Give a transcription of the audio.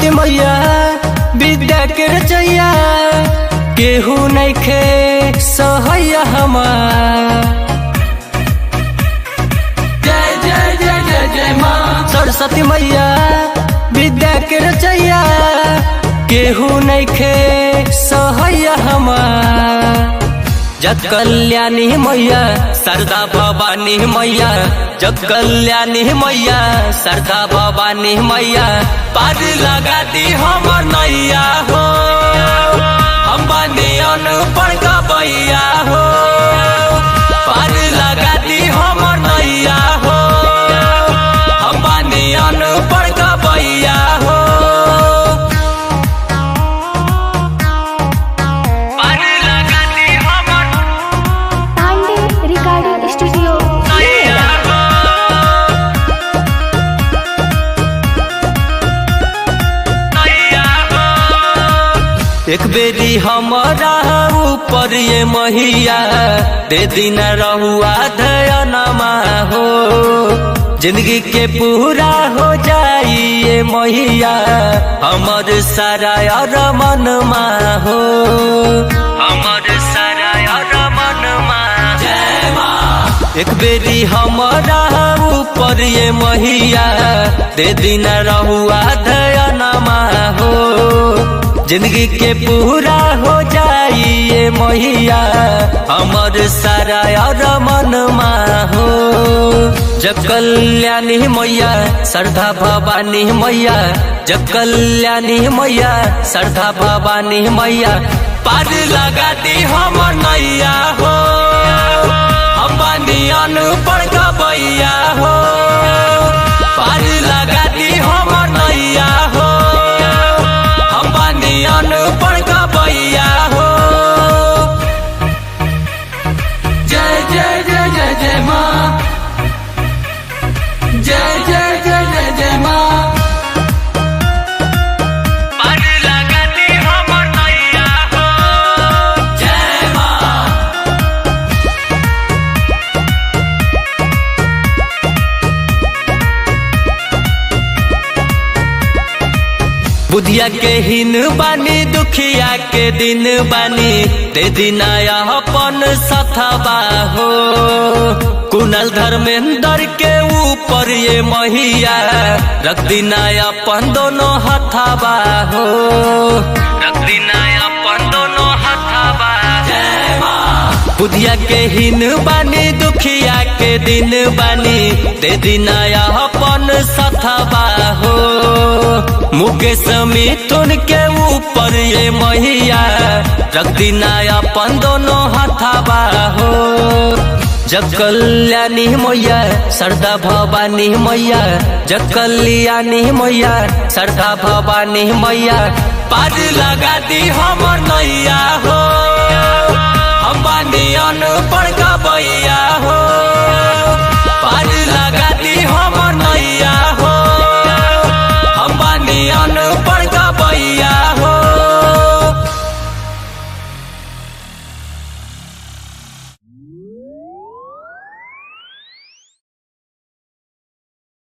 सरस्वती मैया विद्या के रचैया केहू नइखे सहैया हमार। जय जय जय जय जय माँ सरस्वती मैया विद्या के रचैया केहू नइखे सहैया हमार। जग कल्याणी मैया शारदा भवानी मैया, जग कल्याणी मैया शारदा भवानी मैया, पार लगा दी हमर नैया हो, हम बने अनपढ़ गवैया हो, पार लगा दी हमर नैया हो, हम बने अनपढ़ गवैया हो। एक बेरी हमारा ऊपर ये मैया दे दिन रहुआ दयानमा हो, जिंदगी के पूरा हो जाई ये मैया हमर सारा अरमानमा हो, हमर सारा अरमानमा। जय माँ एक बेरी हमारा ऊपर ये मैया दे दिन रहुआ दयानमा हो, जिंदगी के पूरा हो जाई ये मैया हमर सारा अरमानमा हो। जग कल्याणी मैया शारदा भवानी मैया, जग कल्याणी मैया शारदा भवानी मैया, पार लगा दी हमर नैया हो, हम बनी अनपढ़ गवैया हो, पार लगा दी हमर नैया हो, अनपढ़ गवैया हो। जय जय जय जय जय माँ, जय जय जय जय जय माँ, पार लगा दी हमर नैया हो। जय माँ बुधिया के हिन बानी दुखिया के दिन बानी, दे दिना अपन सथवा हो, कुनल धर्मेंद्र के ऊपर ये मैया रख दिना अपन दोनों हथवा हो, रख दिना अपन दोनों हथवा। जय माँ बुधिया के हिन बानी दुखिया के दिन बानी, दे दिना अपन सथवा हो, मुकेश मिथुन के ऊपर ये मैया रख दिना अपन दोनों हथवा हो। जग कल्याणी मैया शारदा भवानी मैया, जग कल्याणी मैया शारदा भवानी मैया, पार लगा दी हमर नैया हो।